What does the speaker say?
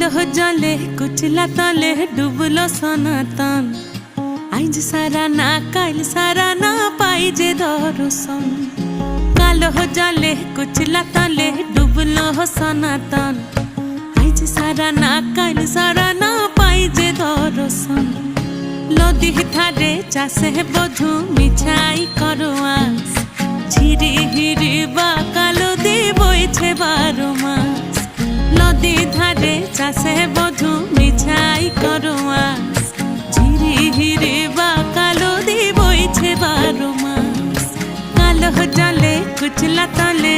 কালো জলে কুচলা তলে ডুবলো সনাতন। আইজ সারা না কাল সারা না পাই যে দর্শন। কালো জলে কুচলা তলে ডুবলো সনাতন। আইজ সারা না কাল সারা না পাই যে দর্শন। নদী ধারে চাষে বধু মিছাই করো আস। ঝিরি হিরি বা কালো দি বইছে 12 মাস। নদী ধারে চাষে বধু মিছাই করো আস। ঝিরি হিরি বা কালো দি বইছে 12 মাস। কালো জলে কুচলা তলে